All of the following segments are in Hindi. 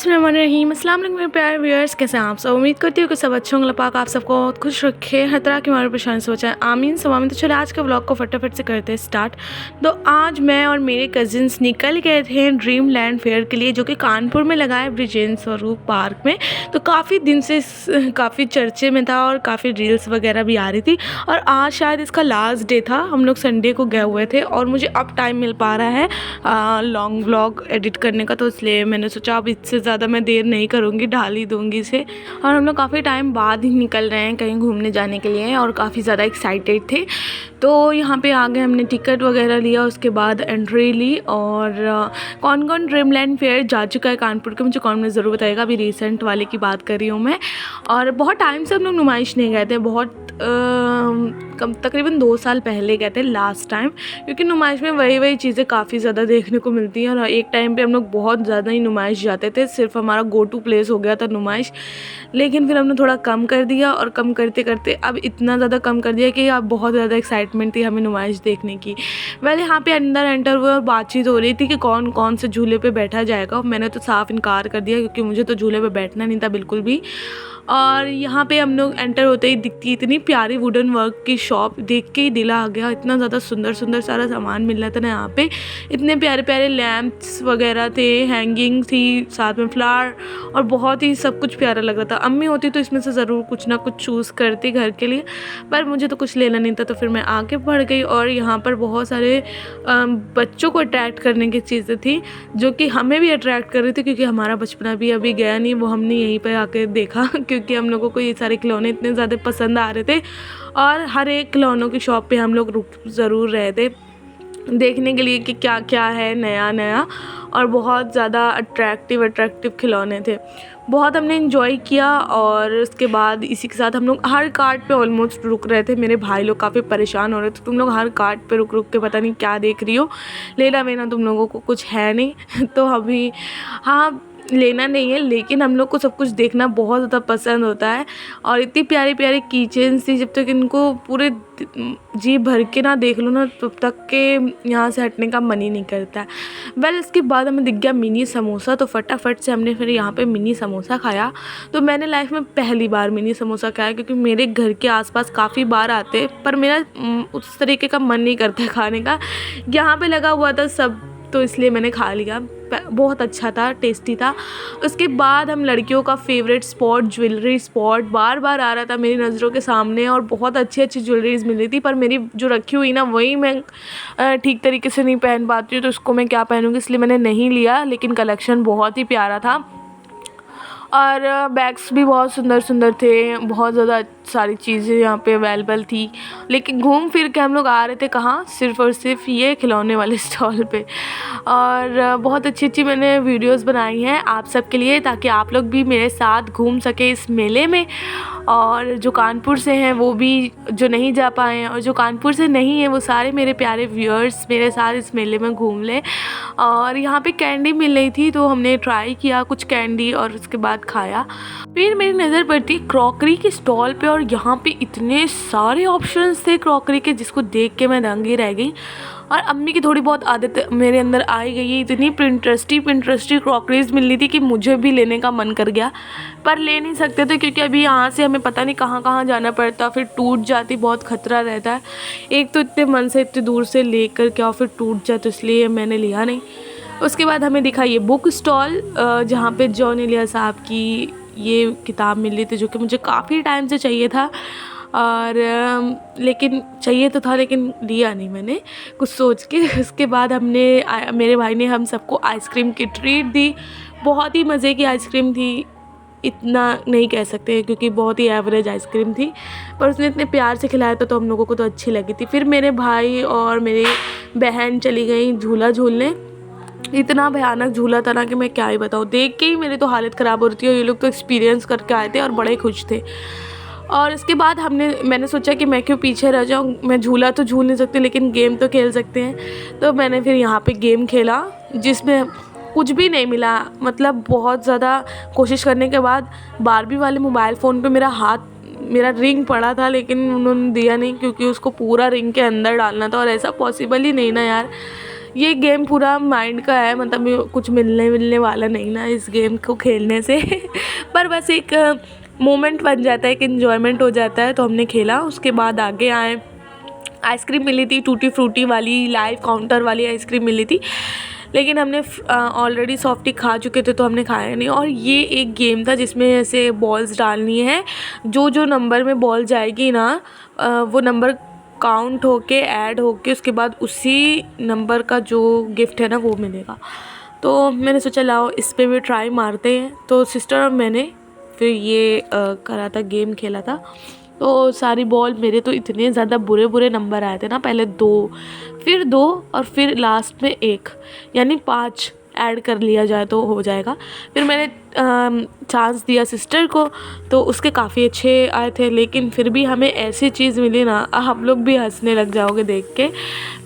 बिस्मिल्लाहिर्रहमानिर्रहीम। अस्सलाम वालेकुम मेरे प्यारे व्यूअर्स, कैसे हैं आप सब। उम्मीद करती हूँ कि सब अच्छे होंगे। पाक आप सबको बहुत खुश रखे, हर तरह की हमारी परेशानी से बचाएं, आमीन सब आमीन। तो चले आज के व्लॉग को फटाफट से करते हैं स्टार्ट। तो आज मैं और मेरे कज़िन्स निकल गए थे ड्रीम लैंड फेयर के लिए, जो कि कानपुर में लगा है ब्रिजेंद्र स्वरूप पार्क में। तो काफ़ी दिन से काफ़ी चर्चे में था और काफ़ी रील्स वगैरह भी आ रही थी, और आज शायद इसका लास्ट डे था। हम लोग संडे को गए हुए थे और मुझे अब टाइम मिल पा रहा है लॉन्ग व्लॉग एडिट करने का, तो इसलिए मैंने सोचा अब इससे ज़्यादा मैं देर नहीं करूँगी, डाल ही दूँगी इसे। और हम लोग काफ़ी टाइम बाद ही निकल रहे हैं कहीं घूमने जाने के लिए और काफ़ी ज़्यादा एक्साइटेड थे। तो यहाँ पे आ गए, हमने टिकट वगैरह लिया, उसके बाद एंट्री ली। और कौन कौन ड्रीमलैंड फेयर जा चुका है कानपुर के, मुझे कमेंट में ज़रूर बताइएगा। अभी रिसेंट वाले की बात कर रही हूँ मैं, और बहुत टाइम से हम लोग नुमाइश नहीं गए थे, बहुत कम तकरीबन 2 साल पहले गए थे लास्ट टाइम, क्योंकि नुमाइश में वही चीज़ें काफ़ी ज़्यादा देखने को मिलती हैं। और एक टाइम पे हम लोग बहुत ज़्यादा ही नुमाइश जाते थे, सिर्फ हमारा गो टू प्लेस हो गया था नुमाइश। लेकिन फिर हमने थोड़ा कम कर दिया, और कम करते करते अब इतना ज़्यादा कम कर दिया कि अब बहुत ज़्यादा एक्साइटमेंट थी हमें नुमाइश देखने की। वैसे यहाँ पे अंदर एंटर हुए और बातचीत हो रही थी कि कौन कौन से झूले पे बैठा जाएगा। मैंने तो साफ इनकार कर दिया, क्योंकि मुझे तो झूले पे बैठना नहीं था बिल्कुल भी। और यहाँ पे हम लोग एंटर होते ही दिखती इतनी प्यारी वुडन वर्क की शॉप, देख के ही दिल आ गया। इतना ज़्यादा सुंदर सुंदर सारा सामान मिल रहा था ना यहाँ पे। इतने प्यारे प्यारे लैम्प्स वगैरह थे, हैंगिंग थी, साथ में फ्लावर, और बहुत ही सब कुछ प्यारा लग रहा था। अम्मी होती तो इसमें से ज़रूर कुछ ना कुछ चूज़ करती घर के लिए, पर मुझे तो कुछ लेना नहीं था, तो फिर मैं आगे बढ़ गई। और यहाँ पर बहुत सारे बच्चों को अट्रैक्ट करने की चीज़ें थी, जो कि हमें भी अट्रैक्ट कर रही थी, क्योंकि हमारा बचपना भी अभी गया नहीं, वो हमने यहीं पर आकर देखा। क्योंकि हम लोगों को ये सारे खिलौने इतने ज़्यादा पसंद आ रहे थे, और हर एक खिलौनों की शॉप पे हम लोग रुक ज़रूर रहे थे देखने के लिए कि क्या क्या है नया नया। और बहुत ज़्यादा अट्रैक्टिव खिलौने थे, बहुत हमने इन्जॉय किया। और उसके बाद इसी के साथ हम लोग हर कार्ट पे ऑलमोस्ट रुक रहे थे। मेरे भाई लोग काफ़ी परेशान हो रहे थे, तुम लोग हर कार्ट पे रुक रुक के पता नहीं क्या देख रही हो, लेना वेना तुम लोगों को कुछ है नहीं। तो अभी हाँ, लेना नहीं है, लेकिन हम लोग को सब कुछ देखना बहुत ज़्यादा पसंद होता है। और इतनी प्यारी प्यारी कीचेन्स थी, जब तक इनको पूरे जी भर के ना देख लो ना, तब तक के यहाँ से हटने का मन ही नहीं करता है। वेल, इसके बाद हमें दिख गया मिनी समोसा, तो फटाफट से हमने फिर यहाँ पे मिनी समोसा खाया। तो मैंने लाइफ में पहली बार मिनी समोसा खाया, क्योंकि मेरे घर के आसपास काफ़ी बार आते, पर मेरा उस तरीके का मन नहीं करता खाने का। यहाँ पे लगा हुआ था सब, तो इसलिए मैंने खा लिया। बहुत अच्छा था, टेस्टी था। उसके बाद हम लड़कियों का फेवरेट स्पॉट, ज्वेलरी स्पॉट, बार बार आ रहा था मेरी नज़रों के सामने, और बहुत अच्छी अच्छी ज्वेलरीज मिल रही थी। पर मेरी जो रखी हुई ना, वही मैं ठीक तरीके से नहीं पहन पाती हूँ, तो उसको मैं क्या पहनूँगी, इसलिए मैंने नहीं लिया। लेकिन कलेक्शन बहुत ही प्यारा था, और बैग्स भी बहुत सुंदर सुंदर थे, बहुत ज़्यादा सारी चीज़ें यहाँ पे अवेलेबल थी। लेकिन घूम फिर के हम लोग आ रहे थे कहाँ, सिर्फ़ और सिर्फ ये खिलौने वाले स्टॉल पे। और बहुत अच्छी अच्छी मैंने वीडियोस बनाई हैं आप सब के लिए, ताकि आप लोग भी मेरे साथ घूम सके इस मेले में। और जो कानपुर से हैं वो भी, जो नहीं जा पाए हैं, और जो कानपुर से नहीं है वो सारे मेरे प्यारे व्यूअर्स मेरे साथ इस मेले में घूम लें। और यहाँ पे कैंडी मिल रही थी, तो हमने ट्राई किया कुछ कैंडी, और उसके बाद खाया। फिर मेरी नज़र पड़ती क्रॉकरी के स्टॉल पे, और यहाँ पे इतने सारे ऑप्शंस थे क्रॉकरी के, जिसको देख के मैं दंगी रह गई। और अम्मी की थोड़ी बहुत आदत मेरे अंदर आई गई है, इतनी पिंटरेस्टी क्रॉकरीज मिल रही थी कि मुझे भी लेने का मन कर गया, पर ले नहीं सकते थे, क्योंकि अभी यहाँ से हमें पता नहीं कहाँ कहाँ जाना पड़ता, फिर टूट जाती, बहुत ख़तरा रहता है। एक तो इतने मन से इतने दूर से लेकर क्या फिर टूट जाए, तो इसलिए मैंने लिया नहीं। उसके बाद हमें दिखा ये बुक स्टॉल, जहाँ पे जॉन एलिया साहब की ये किताब मिल रही थी, जो कि मुझे काफ़ी टाइम से चाहिए था। और लेकिन चाहिए तो था, लेकिन लिया नहीं मैंने कुछ सोच के। उसके बाद मेरे भाई ने हम सबको आइसक्रीम की ट्रीट दी, बहुत ही मज़े की आइसक्रीम थी। इतना नहीं कह सकते, क्योंकि बहुत ही एवरेज आइसक्रीम थी, पर उसने इतने प्यार से खिलाया था, तो हम लोगों को तो अच्छी लगी थी। फिर मेरे भाई और मेरी बहन चली गई झूला झूलने। इतना भयानक झूला था ना कि मैं क्या ही बताऊँ, देख के ही मेरी तो हालत ख़राब हो रही थी, और ये लोग तो एक्सपीरियंस करके आए थे और बड़े खुश थे। और इसके बाद मैंने सोचा कि मैं क्यों पीछे रह जाऊँ, मैं झूला तो झूल नहीं सकती, लेकिन गेम तो खेल सकते हैं। तो मैंने फिर यहाँ पे गेम खेला, जिसमें कुछ भी नहीं मिला। मतलब बहुत ज़्यादा कोशिश करने के बाद बारबी वाले मोबाइल फ़ोन पे मेरा रिंग पड़ा था, लेकिन उन्होंने दिया नहीं, क्योंकि उसको पूरा रिंग के अंदर डालना था, और ऐसा पॉसिबल ही नहीं ना यार। ये गेम पूरा माइंड का है, मतलब ये कुछ मिलने वाला नहीं ना इस गेम को खेलने से पर बस एक मोमेंट बन जाता है, एक इन्जॉयमेंट हो जाता है। तो हमने खेला, उसके बाद आगे आए, आइसक्रीम मिली थी टूटी फ्रूटी वाली, लाइव काउंटर वाली आइसक्रीम मिली थी, लेकिन हमने ऑलरेडी सॉफ्टी खा चुके थे तो हमने खाया नहीं। और ये एक गेम था जिसमें ऐसे बॉल्स डालनी है, जो नंबर में बॉल जाएगी ना वो नंबर काउंट होके ऐड होके उसके बाद उसी नंबर का जो गिफ्ट है ना वो मिलेगा। तो मैंने सोचा लाओ इस पे भी ट्राई मारते हैं। तो सिस्टर और मैंने फिर ये करा था, गेम खेला था। तो सारी बॉल मेरे तो इतने ज़्यादा बुरे नंबर आए थे ना, पहले 2 फिर 2 और फिर लास्ट में 1, यानी 5 ऐड कर लिया जाए तो हो जाएगा। फिर मैंने चांस दिया सिस्टर को, तो उसके काफ़ी अच्छे आए थे, लेकिन फिर भी हमें ऐसी चीज़ मिली ना, आप लोग भी हंसने लग जाओगे देख के।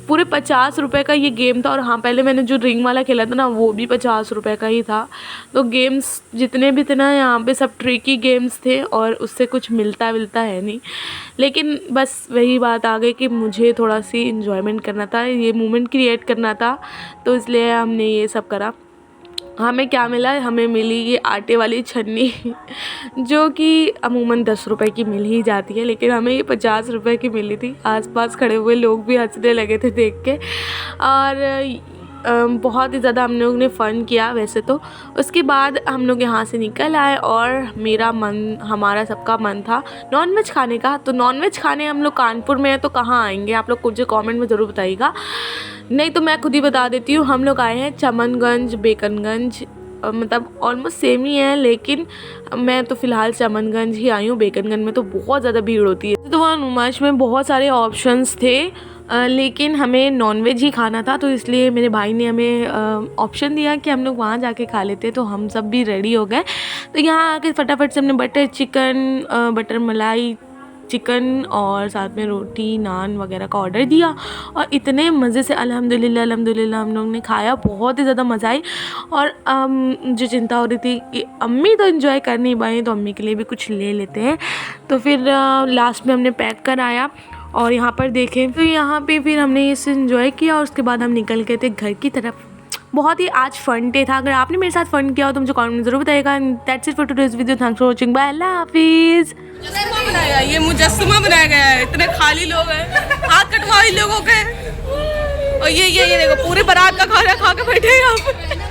पूरे 50 रुपये का ये गेम था। और हाँ, पहले मैंने जो रिंग वाला खेला था ना वो भी 50 रुपये का ही था। तो गेम्स जितने भी थे ना यहाँ पे सब ट्रिकी गेम्स थे और उससे कुछ मिलता है नहीं। लेकिन बस वही बात आ गई कि मुझे थोड़ा सी इन्जॉयमेंट करना था, ये मोमेंट क्रिएट करना था, तो इसलिए हमने ये सब करा। हमें क्या मिला, हमें मिली ये आटे वाली छन्नी जो कि अमूमन 10 रुपए की मिल ही जाती है, लेकिन हमें ये 50 रुपए की मिली थी। आसपास खड़े हुए लोग भी हंसने लगे थे देख के। और बहुत ही ज़्यादा हम लोग ने फ़न किया वैसे तो। उसके बाद हम लोग यहाँ से निकल आए और हमारा सबका मन था नॉनवेज खाने का। तो नॉनवेज खाने हम लोग कानपुर में हैं, तो कहाँ आएंगे आप लोग मुझे कमेंट में ज़रूर बताइएगा, नहीं तो मैं खुद ही बता देती हूँ। हम लोग आए हैं चमनगंज बेकनगंज, मतलब ऑलमोस्ट सेम ही है, लेकिन मैं तो फ़िलहाल चमनगंज ही आई हूँ। बेकनगंज में तो बहुत ज़्यादा भीड़ होती है। तो वहाँ नुमाइश में बहुत सारे ऑप्शंस थे, लेकिन हमें नॉनवेज ही खाना था, तो इसलिए मेरे भाई ने हमें ऑप्शन दिया कि हम लोग वहाँ जाके खा लेते। तो हम सब भी रेडी हो गए। तो यहाँ आके फटाफट से हमने बटर चिकन, बटर मलाई चिकन और साथ में रोटी नान वगैरह का ऑर्डर दिया। और इतने मज़े से अल्हम्दुलिल्लाह हम लोग ने खाया, बहुत ही ज़्यादा मज़ा आई। और जो चिंता हो रही थी कि अम्मी तो एंजॉय कर नहीं पाई, तो अम्मी के लिए भी कुछ ले लेते हैं। तो फिर लास्ट में हमने पैक कराया और यहाँ पर देखें, तो यहाँ पे फिर हमने इसे एंजॉय किया और उसके बाद हम निकल गए थे घर की तरफ। बहुत ही आज फन डे था। अगर आपने मेरे साथ फन किया हो तो मुझे कमेंट में ज़रूर बताइएगा। That's it for today's video, thanks for watching, bye, अल्लाह हाफिज़। ये मुजस्समा बनाया गया है, इतने खाली लोग हैं, हाथ कटवाओ इन लोगों के। और ये देखो पूरे बारात का खाना खा के बैठे हैं यहाँ पे।